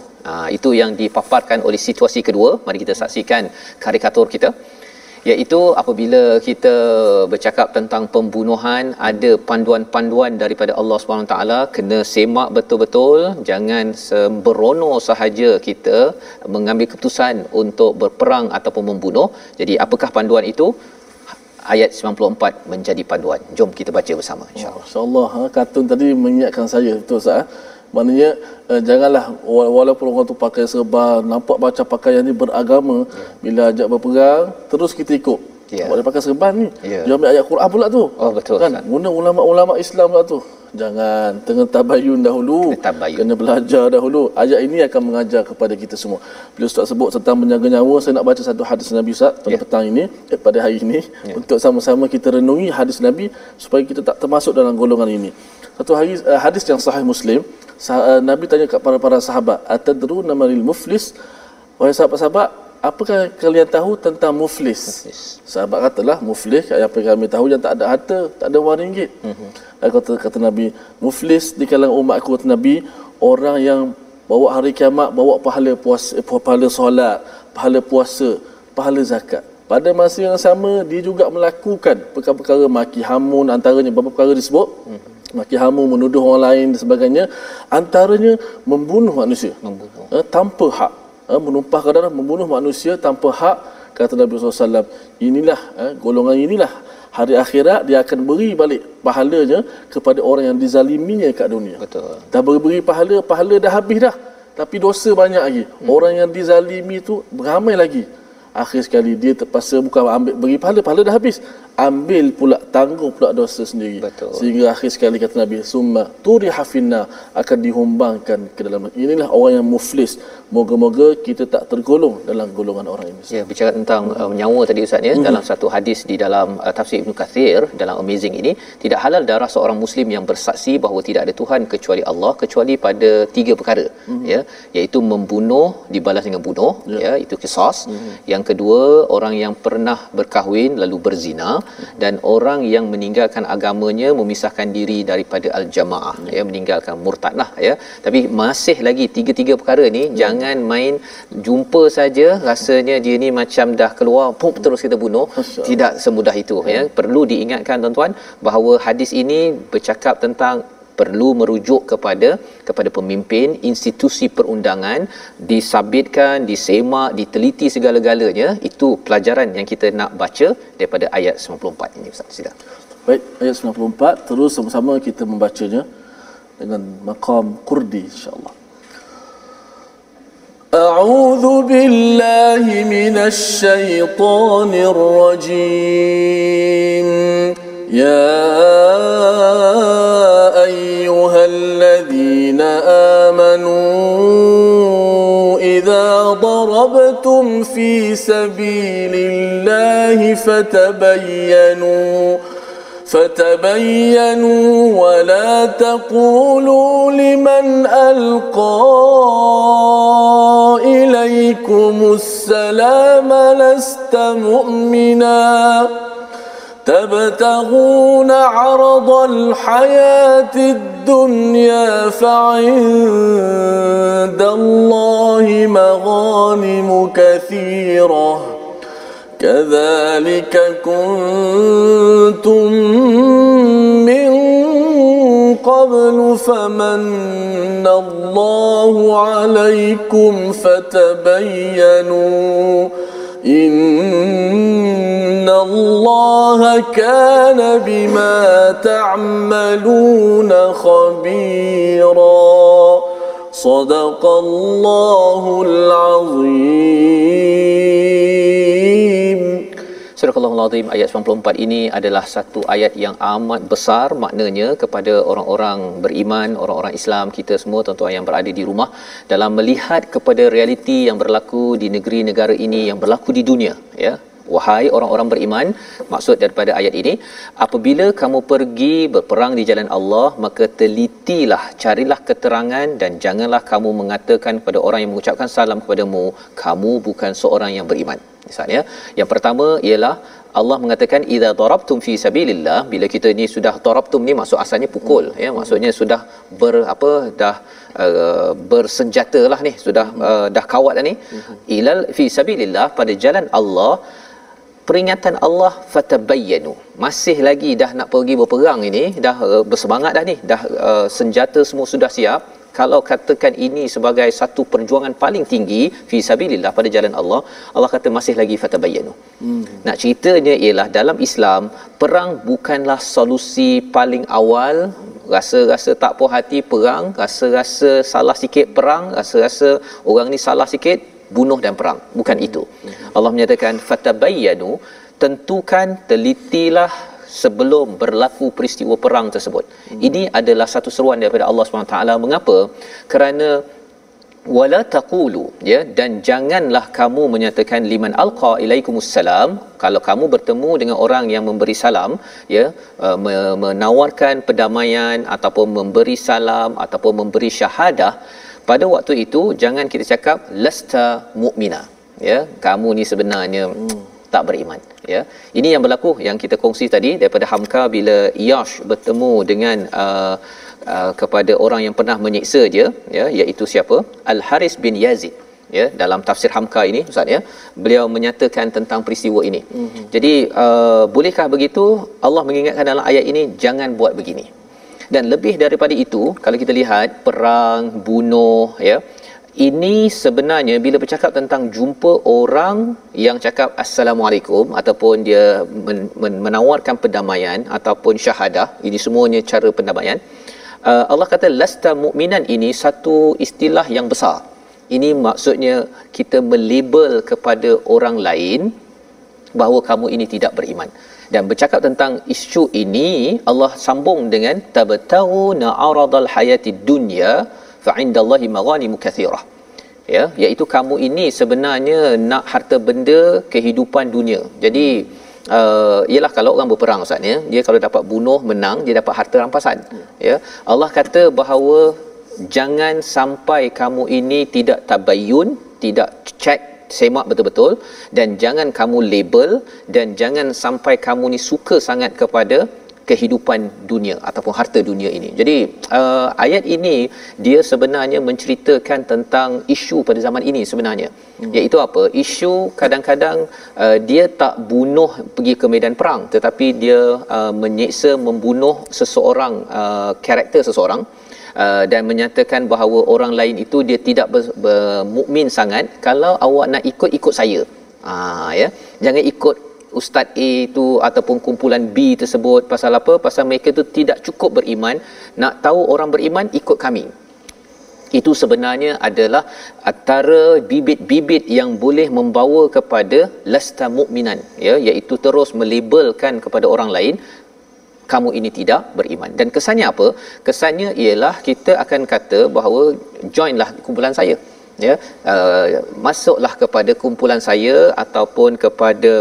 Itu yang dipaparkan oleh situasi kedua. Mari kita saksikan karikatur kita, iaitu apabila kita bercakap tentang pembunuhan, ada panduan-panduan daripada Allah SWT. Kena semak betul-betul, jangan sembrono sahaja kita mengambil keputusan untuk berperang ataupun membunuh. Jadi apakah panduan itu? Ayat 94 menjadi panduan. Jom kita baca bersama, insya-Allah. Insya-Allah, kartun tadi mengingatkan saya betul Ustaz. Maknanya janganlah walaupun orang tu pakai serban, nampak macam pakaian ni beragama, bila ajak berperang terus kita ikut. Boleh pakai serban ni. Dia ambil ayat Quran pula tu. Oh betul kan. Guna ulama-ulama Islam pula tu. Jangan, tengah tabayun dahulu. Kena belajar dahulu. Ayat ini akan mengajar kepada kita semua. Bila Ustaz sebut tentang menjaga nyawa, saya nak baca satu hadis Nabi Ustaz pada petang ini, pada hari ini, untuk sama-sama kita renungi hadis Nabi supaya kita tak termasuk dalam golongan ini. Satu hadis yang sahih Muslim, Nabi tanya kepada para sahabat, atadruna manil muflis? Wahai sahabat-sahabat, apakah kalian tahu tentang muflis? Sahabat katalah, muflis apa yang kami tahu, yang tak ada harta, tak ada wang ringgit. Kata Nabi, muflis di kalangan umatku, kata Nabi, orang yang bawa hari kiamat, bawa pahala puasa, pahala solat, pahala puasa, pahala zakat. Pada masa yang sama, dia juga melakukan perkara-perkara maki hamun, antaranya beberapa perkara disebut. Maki hamun, menuduh orang lain dan sebagainya. Antaranya membunuh manusia tanpa hak. Menumpahkan darah, membunuh manusia tanpa hak. Kata Nabi SAW, inilah golongan inilah hari akhirat dia akan beri balik pahalanya kepada orang yang dizaliminya kat dunia. Betul. Dah beri pahala dah habis dah, tapi dosa banyak lagi. Orang yang dizalimi tu beramai lagi. Akhir sekali dia terpaksa bukan ambil beri pahala dah habis, ambil pula, tanggung pula dosa sendiri. Betul. Sehingga akhir sekali kata Nabi, summa turiha finna, akan dihumbangkan ke dalam. Inilah orang yang muflis. Moga-moga kita tak tergolong dalam golongan orang ini. Ya, bicara tentang nyawa tadi Ustaz ya, dalam satu hadis di dalam tafsir Ibn Kathir dalam Amazing ini, tidak halal darah seorang muslim yang bersaksi bahawa tidak ada Tuhan kecuali Allah, kecuali pada 3 perkara ya, iaitu membunuh dibalas dengan bunuh ya, itu qisas. Yang kedua, orang yang pernah berkahwin lalu berzina, dan orang yang meninggalkan agamanya, memisahkan diri daripada al-jamaah ya, meninggalkan murtadlah ya. Tapi masih lagi 3 perkara ni, jangan main jumpa saja rasanya dia ni macam dah keluar pop terus kita bunuh. Tidak semudah itu ya. Perlu diingatkan tuan-tuan bahawa hadis ini bercakap tentang perlu merujuk kepada pemimpin, institusi perundangan, disabitkan, disemak, diteliti segala-galanya. Itu pelajaran yang kita nak baca daripada ayat 94 ini Ustaz. Sila. Baik, ayat 94 terus sama-sama kita membacanya dengan maqam Qurdi insya-Allah. A'udzu billahi minasy syaithanir rajim. Ya ayyuhalladzina amanu ضربتم في سبيل الله فتبينوا ولا تقولوا لمن ألقى إليكم السلام لست مؤمنا تبتغون عرض الحياة الدنيا فعند الله مغانم كثيرة كذلك كنتم من قبل فمن الله عليكم فتبينوا إن الله كان بما تعملون خبيرا صدق الله العظيم. Surah Al-Azim ayat 94 ini adalah satu ayat yang amat besar maknanya kepada orang-orang beriman, orang-orang Islam, kita semua tuan-tuan yang berada di rumah, dalam melihat kepada realiti yang berlaku di negeri negara ini, yang berlaku di dunia, ya. Wahai orang-orang beriman, maksud daripada ayat ini, apabila kamu pergi berperang di jalan Allah, maka telitilah, carilah keterangan dan janganlah kamu mengatakan kepada orang yang mengucapkan salam kepadamu, kamu bukan seorang yang beriman. Misalnya, yang pertama ialah Allah mengatakan idza darabtum fi sabilillah, bila kita ni sudah darabtum ni maksud asalnya pukul, ya, maksudnya sudah bersenjatalah ni, sudah dah kawat dah ni, ilal fi sabilillah, pada jalan Allah. Peringatan Allah fatabayyanu, masih lagi dah nak pergi berperang ini, dah bersemangat dah ni, dah senjata semua sudah siap. Kalau katakan ini sebagai satu perjuangan paling tinggi fi sabilillah, pada jalan Allah, Allah kata masih lagi fatabayyanu. Nak ceritanya ialah dalam Islam, perang bukanlah solusi paling awal. Rasa-rasa tak puas hati perang, rasa-rasa salah sikit perang, rasa-rasa orang ni salah sikit bunuh dan perang. Bukan itu. Allah menyatakan fatabayyanu, tentukan, telitilah sebelum berlaku peristiwa perang tersebut. Ini adalah satu seruan daripada Allah SWT. Mengapa? Kerana wala taqulu, ya, dan janganlah kamu menyatakan liman alqa ilaikumussalam, kalau kamu bertemu dengan orang yang memberi salam, ya, menawarkan perdamaian ataupun memberi salam ataupun memberi syahadah, pada waktu itu jangan kita cakap lasta mu'mina, ya, kamu ni sebenarnya tak beriman, ya. Ini yang berlaku yang kita kongsi tadi daripada Hamka bila Iyash bertemu dengan kepada orang yang pernah menyiksa dia, ya, iaitu siapa? Al-Haris bin Yazid, ya. Dalam tafsir Hamka ini Ustaz, ya, beliau menyatakan tentang peristiwa ini. Jadi bolehkah begitu? Allah mengingatkan dalam ayat ini jangan buat begini. Dan lebih daripada itu, kalau kita lihat perang, bunuh, ya, ini sebenarnya bila bercakap tentang jumpa orang yang cakap assalamualaikum ataupun dia menawarkan perdamaian ataupun syahadah, ini semuanya cara pendamaian. Allah kata lasta mu'minan, ini satu istilah yang besar. Ini maksudnya kita melabel kepada orang lain bahawa kamu ini tidak beriman. Dan bercakap tentang isu ini, Allah sambung dengan tabtaguna aradal hayatid dunya fa indallahi maghanimu kathirah, ya, iaitu kamu ini sebenarnya nak harta benda kehidupan dunia. Jadi ialah kalau orang berperang Ustaz, ya, dia kalau dapat bunuh menang, dia dapat harta rampasan, ya. Allah kata bahawa jangan sampai kamu ini tidak tabayyun, tidak check, semak betul-betul, dan jangan kamu label, dan jangan sampai kamu ni suka sangat kepada kehidupan dunia ataupun harta dunia ini. Jadi ayat ini dia sebenarnya menceritakan tentang isu pada zaman ini sebenarnya, iaitu apa? Isu kadang-kadang dia tak bunuh pergi ke medan perang, tetapi dia menyeksa, membunuh seseorang, karakter seseorang, dan menyatakan bahawa orang lain itu dia tidak bermukmin sangat. Kalau awak nak ikut saya, ya, jangan ikut Ustaz A itu ataupun kumpulan B tersebut. Pasal apa? Pasal mereka itu tidak cukup beriman. Nak tahu orang beriman, ikut kami. Itu sebenarnya adalah antara bibit-bibit yang boleh membawa kepada lasta mu'minan, ya, iaitu terus melabelkan kepada orang lain kamu ini tidak beriman. Dan kesannya apa? Kesannya ialah kita akan kata bahawa joinlah kumpulan saya. ya, masuklah kepada kumpulan saya ataupun kepada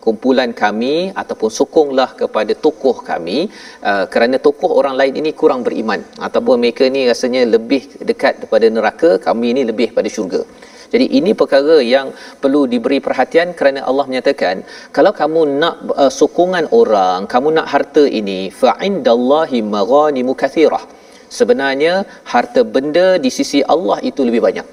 kumpulan kami ataupun sokonglah kepada tokoh kami, kerana tokoh orang lain ini kurang beriman ataupun mereka ni rasanya lebih dekat kepada neraka, kami ini lebih pada syurga. Jadi ini perkara yang perlu diberi perhatian, kerana Allah menyatakan kalau kamu nak sokongan orang, kamu nak harta ini, fa indallahi maghanimu kathirah, sebenarnya harta benda di sisi Allah itu lebih banyak.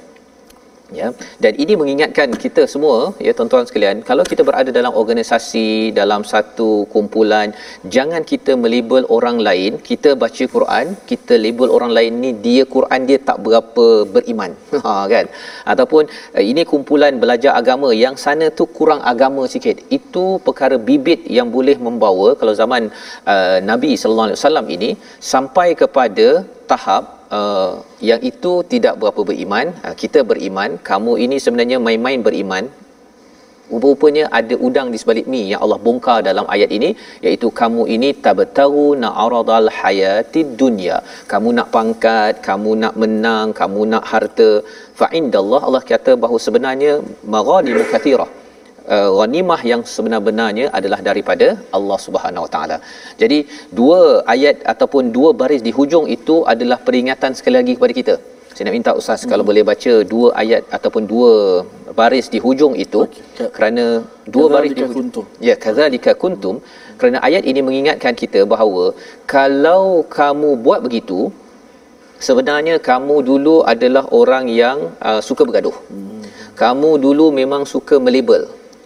Ya, dan ini mengingatkan kita semua, ya tuan-tuan sekalian, kalau kita berada dalam organisasi, dalam satu kumpulan, jangan kita melabel orang lain. Kita baca Quran, kita label orang lain ni dia Quran dia tak berapa beriman. Kan? Ataupun ini kumpulan belajar agama, yang sana tu kurang agama sikit. Itu perkara bibit yang boleh membawa, kalau zaman Nabi sallallahu alaihi wasallam ini sampai kepada tahap yang itu tidak berapa beriman, kita beriman, kamu ini sebenarnya main-main beriman. Rupanya ada udang di sebalik mi yang Allah bongkar dalam ayat ini, iaitu kamu ini tabtaruna aradal hayatid dunya, kamu nak pangkat, kamu nak menang, kamu nak harta. Fa indallah, Allah kata bahawa sebenarnya maghanimu kathirah, ghanimah yang sebenar-benarnya adalah daripada Allah Subhanahu Wa Taala. Jadi dua ayat ataupun dua baris di hujung itu adalah peringatan sekali lagi kepada kita. Saya nak minta Ustaz kalau boleh baca dua ayat ataupun dua baris di hujung itu, kerana dua baris di hujung. Ya, kadzalika kuntum, kerana ayat ini mengingatkan kita bahawa kalau kamu buat begitu, sebenarnya kamu dulu adalah orang yang suka bergaduh. Kamu dulu memang suka melabel.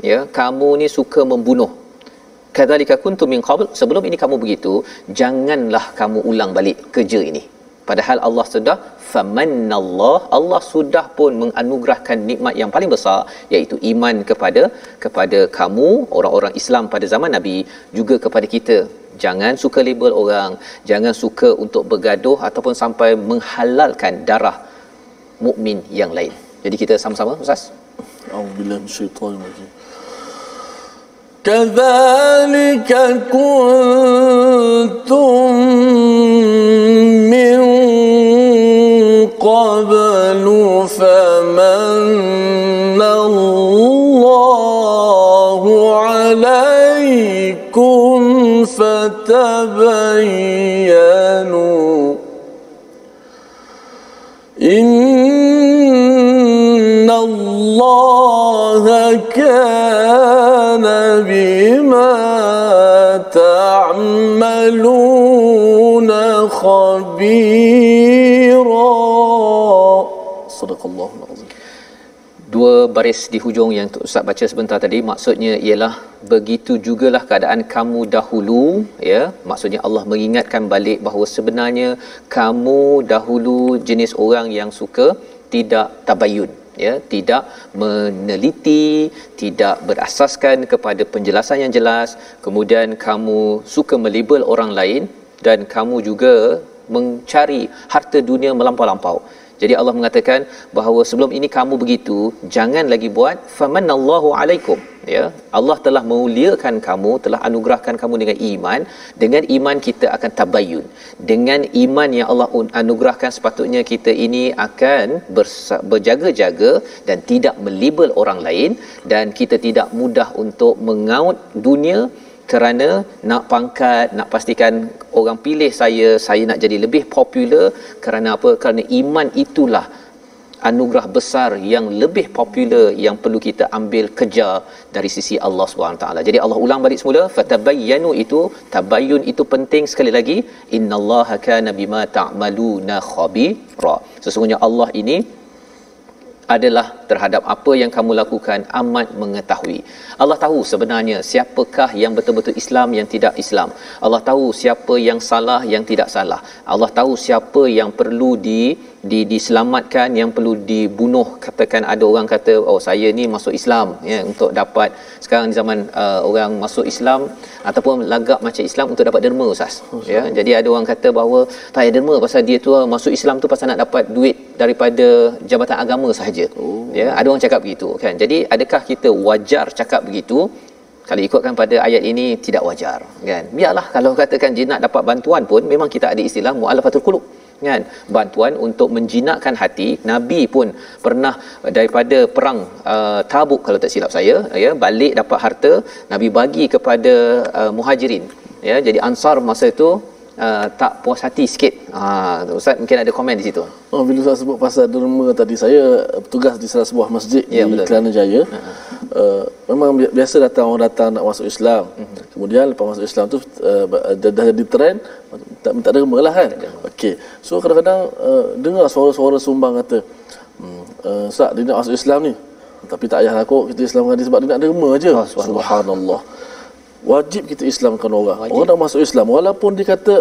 Ya, kamu ni suka membunuh. Kadzalika kuntum min qabl, sebelum ini kamu begitu, janganlah kamu ulang balik kerja ini. Padahal Allah sudah famannallah, Allah sudah pun menganugerahkan nikmat yang paling besar, iaitu iman kepada kamu orang-orang Islam pada zaman Nabi, juga kepada kita. Jangan suka label orang, jangan suka untuk bergaduh ataupun sampai menghalalkan darah mukmin yang lain. Jadi kita sama-sama Ustaz. A'udzubillahi minasyaitonir rajim. Kadzalika kuntum min qablu famannallahu alaykum fatabayyanu innallaha kana bima ta'maluna khabira. Sadaqallahul azim. Dua baris di hujung yang Ustaz baca sebentar tadi, maksudnya ialah begitu jugalah keadaan kamu dahulu, ya. Maksudnya Allah mengingatkan balik bahawa sebenarnya kamu dahulu jenis orang yang suka tidak tabayun, ya, tidak meneliti, tidak berasaskan kepada penjelasan yang jelas, kemudian kamu suka melabel orang lain, dan kamu juga mencari harta dunia melampau-lampau. Jadi Allah mengatakan bahawa sebelum ini kamu begitu, jangan lagi buat. Famannallahu alaikum, ya, Allah telah memuliakan kamu, telah anugerahkan kamu dengan iman. Dengan iman kita akan tabayyun. Dengan iman yang Allah anugerahkan, sepatutnya kita ini akan berjaga-jaga dan tidak melabel orang lain, dan kita tidak mudah untuk mengaut dunia kerana nak pangkat, nak pastikan orang pilih saya nak jadi lebih popular. Kerana apa? Kerana iman itulah anugerah besar yang lebih popular yang perlu kita ambil kejar dari sisi Allah SWT. Jadi Allah ulang balik semula, fatabayyanu, itu tabayyun itu penting sekali lagi. Innallaha kana bima ta'maluna khabira. Sesungguhnya Allah ini adalah terhadap apa yang kamu lakukan amat mengetahui. Allah tahu sebenarnya siapakah yang betul-betul Islam, yang tidak Islam. Allah tahu siapa yang salah, yang tidak salah. Allah tahu siapa yang perlu diselamatkan, yang perlu dibunuh. Katakan ada orang kata, oh saya ni masuk Islam, ya, untuk dapat, sekarang di zaman orang masuk Islam ataupun lagak macam Islam untuk dapat derma, Ustaz. Ya, jadi ada orang kata bahawa tak ada derma pasal dia tu masuk Islam tu pasal nak dapat duit daripada jabatan agama sahaja. Ya, ada orang cakap begitu kan. Jadi adakah kita wajar cakap begitu? Kalau ikutkan pada ayat ini, tidak wajar kan. Biarlah kalau katakan dia nak dapat bantuan pun, memang kita ada istilah mu'alafatul qulub. kan, bantuan untuk menjinakkan hati. Nabi pun pernah daripada perang Tabuk kalau tak silap saya, ya, balik dapat harta, Nabi bagi kepada Muhajirin, ya. Jadi Ansar masa itu tak puas hati sikit. Ustaz mungkin ada komen di situ. Bila Ustaz sebut pasal derma tadi, saya bertugas di salah sebuah masjid di Kelana Jaya. Memang biasa orang datang nak masuk Islam. Kemudian lepas masuk Islam tu dah jadi trend minta derma lah kan. Okey. So kadang-kadang dengar suara-suara sumbang kata, Ustaz dia nak masuk Islam ni, tapi tak payah lah kita Islam dengan dia sebab dia nak derma aje. Subhanallah. Wajib kita Islamkan orang. Wajib. Orang nak masuk Islam walaupun dia kata,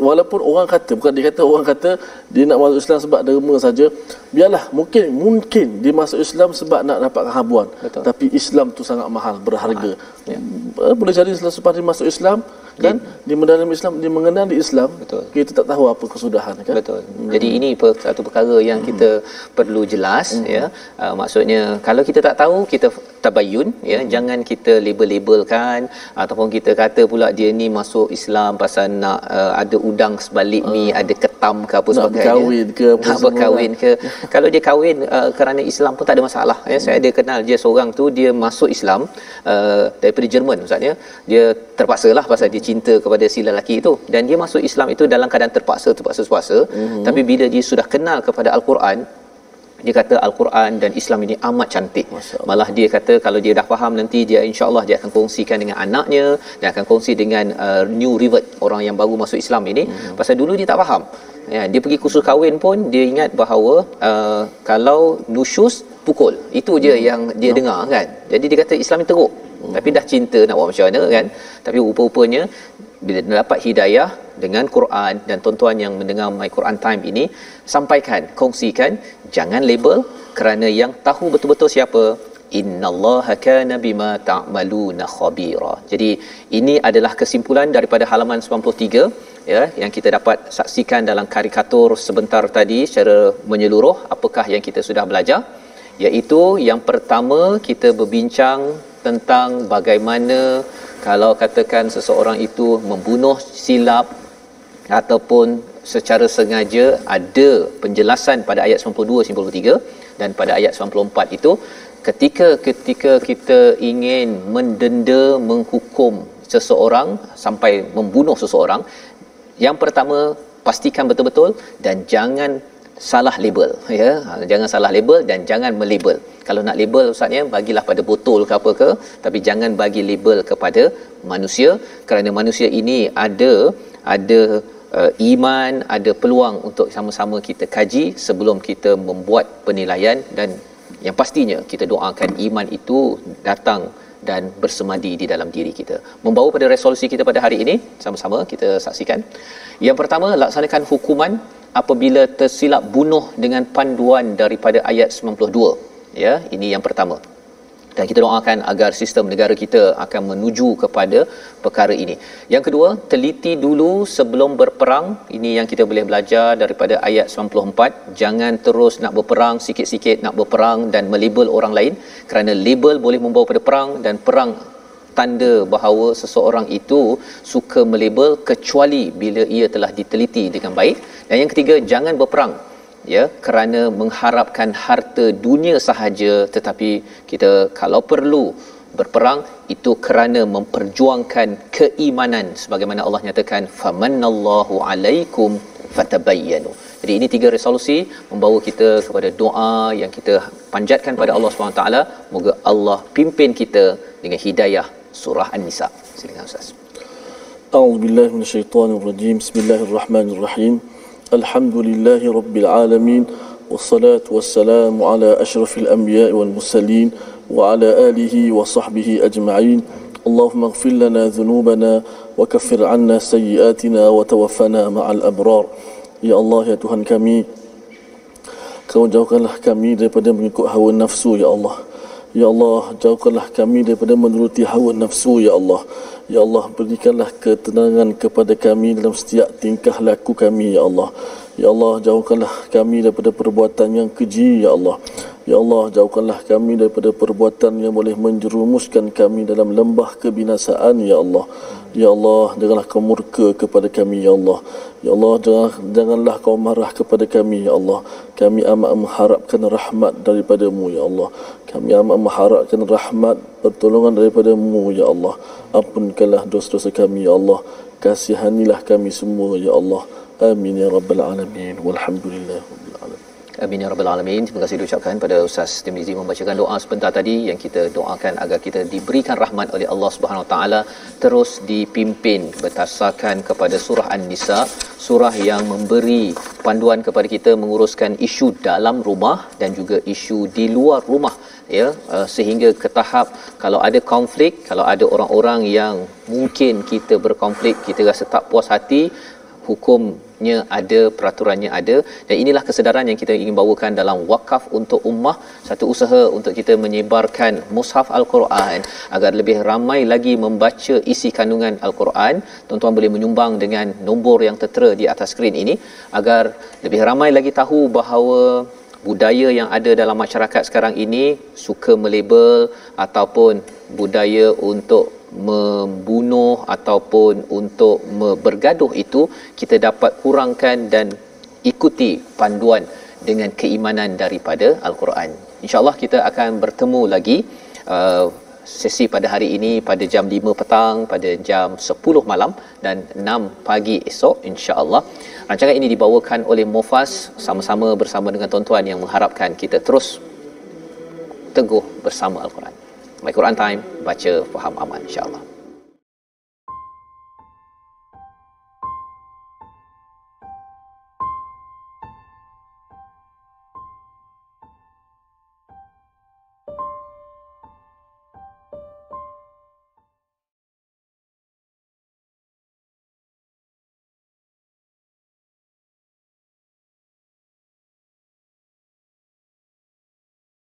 walaupun orang kata, bukan dia kata, orang kata dia nak masuk Islam sebab derma saja. Biarlah, mungkin dia masuk Islam sebab nak dapatkan habuan. Betul. Tapi Islam tu sangat mahal, berharga. Ya. Boleh jadi selepas dia masuk Islam kan, dia mendalami Islam, dia mengenali Islam. Betul. Kita tak tahu apa kesudahan kan. Betul. Jadi ini satu perkara yang kita perlu jelas, ya. Maksudnya kalau kita tak tahu, kita tabayun, ya. Jangan kita label-labelkan ataupun kita kata pula dia ni masuk Islam pasal nak ada udang sebalik mi, ada ketam ke apa sebagainya. Nak berkahwin ke apa, nak berkahwin ke. Kalau dia kahwin kerana Islam pun tak ada masalah, ya. Saya ada kenal dia seorang tu, dia masuk Islam daripada Jerman Ustaz, ya. Dia terpaksalah pasal dia cinta kepada si lelaki itu, dan dia masuk Islam itu dalam keadaan terpaksa. Tapi bila dia sudah kenal kepada Al-Quran, dia kata Al-Quran dan Islam ini amat cantik. Malah dia kata kalau dia dah faham nanti, dia insya-Allah dia akan kongsikan dengan anaknya, dia akan kongsi dengan new revert, orang yang baru masuk Islam ini. Pasal dulu dia tak faham, ya, dia pergi kursus kahwin pun dia ingat bahawa kalau nusyus pukul, itu je yang dia dengar kan. Jadi dia kata Islam ni teruk, tapi dah cinta nak buat macam mana kan. Tapi rupa-rupanya bila dapat hidayah dengan Quran, dan tuan-tuan yang mendengar My Quran Time ini, sampaikan, kongsikan, jangan label, kerana yang tahu betul-betul siapa, innallaha kana bima ta'maluna khabira. Jadi ini adalah kesimpulan daripada halaman 93, ya, yang kita dapat saksikan dalam karikatur sebentar tadi secara menyeluruh apakah yang kita sudah belajar. Iaitu yang pertama, kita berbincang tentang bagaimana kalau katakan seseorang itu membunuh silap ataupun secara sengaja, ada penjelasan pada ayat 92-93, dan pada ayat 94 itu ketika kita ingin mendenda, menghukum seseorang sampai membunuh seseorang, yang pertama pastikan betul-betul dan jangan salah label, ya. Jangan salah label dan jangan melabel. Kalau nak label Ustaznya, bagilah pada botol ke apa ke, tapi jangan bagi label kepada manusia, kerana manusia ini ada iman, ada peluang untuk sama-sama kita kaji sebelum kita membuat penilaian. Dan yang pastinya kita doakan iman itu datang dan bersemadi di dalam diri kita. Membawa pada resolusi kita pada hari ini, sama-sama kita saksikan. Yang pertama, laksanakan hukuman apabila tersilap bunuh dengan panduan daripada ayat 92, ya. Ini yang pertama, dan kita doakan agar sistem negara kita akan menuju kepada perkara ini. Yang kedua, teliti dulu sebelum berperang. Ini yang kita boleh belajar daripada ayat 94. Jangan terus nak berperang, sikit-sikit nak berperang dan melabel orang lain, kerana label boleh membawa pada perang, dan perang tanda bahawa seseorang itu suka melabel kecuali bila ia telah diteliti dengan baik. Dan yang ketiga, jangan berperang, ya, kerana mengharapkan harta dunia sahaja, tetapi kita kalau perlu berperang itu kerana memperjuangkan keimanan, sebagaimana Allah nyatakan famanallahu alaikum fatabayyanu. Jadi ini 3 resolusi membawa kita kepada doa yang kita panjatkan pada Allah SWT. Moga Allah pimpin kita dengan hidayah surah An-Nisa. Silakan Ustaz. A'udzubillahi minasyaitonirrajim. Bismillahirrahmanirrahim. Alhamdulillahi rabbil alamin, wassalatu wassalamu ala asyrafil anbiya'i wal mursalin wa ala alihi wa sahbihi ajma'in. Allahumma ighfir lana dhunubana wa kaffir 'anna sayyi'atina wa tawaffana ma'al abrar. Ya Allah, ya Tuhan kami, Kau jauhkanlah kami daripada mengikut hawa nafsu, ya Allah. Ya Allah, jauhkanlah kami daripada menuruti hawa nafsu, ya Allah. Ya Allah, berikanlah ketenangan kepada kami dalam setiap tingkah laku kami, ya Allah. Ya Allah, jauhkanlah kami daripada perbuatan yang keji, ya Allah. Ya Allah, jauhkanlah kami daripada perbuatan yang boleh menjerumuskan kami dalam lembah kebinasaan, Ya Allah. Ya Allah, janganlah kau murka kepada kami, Ya Allah. Ya Allah, janganlah kau marah kepada kami, Ya Allah. Kami amat mengharapkan rahmat daripadamu, Ya Allah. Kami amat mengharapkan rahmat pertolongan daripadamu, Ya Allah. Ampunkanlah dosa-dosa kami, Ya Allah. Kasihanilah kami semua, Ya Allah. Amin ya rabbal alamin. Walhamdulillah rabbil alamin. Amin ya rabbal alamin. Terima kasih diucapkan pada Ustaz Tirmizi membacakan doa sebentar tadi yang kita doakan agar kita diberikan rahmat oleh Allah Subhanahu Wa Taala, terus dipimpin berdasarkan kepada surah An-Nisa, surah yang memberi panduan kepada kita menguruskan isu dalam rumah dan juga isu di luar rumah, ya, sehingga ke tahap kalau ada konflik, kalau ada orang-orang yang mungkin kita berkonflik, kita rasa tak puas hati, hukumnya ada, peraturannya ada, dan inilah kesedaran yang kita ingin bawakan dalam Wakaf untuk Ummah, satu usaha untuk kita menyebarkan mushaf Al-Quran agar lebih ramai lagi membaca isi kandungan Al-Quran. Tuan-tuan boleh menyumbang dengan nombor yang tertera di atas skrin ini agar lebih ramai lagi tahu bahawa budaya yang ada dalam masyarakat sekarang ini, suka melabel ataupun budaya untuk membunuh ataupun untuk bergaduh, itu kita dapat kurangkan dan ikuti panduan dengan keimanan daripada Al-Quran. InsyaAllah kita akan bertemu lagi sesi pada hari ini pada jam 5 petang, pada jam 10 malam dan 6 pagi esok, insya-Allah. Rancangan ini dibawakan oleh Mufas sama-sama bersama dengan tuan-tuan yang mengharapkan kita terus teguh bersama Al-Quran. My Quran Time, baca, faham, aman, insya-Allah.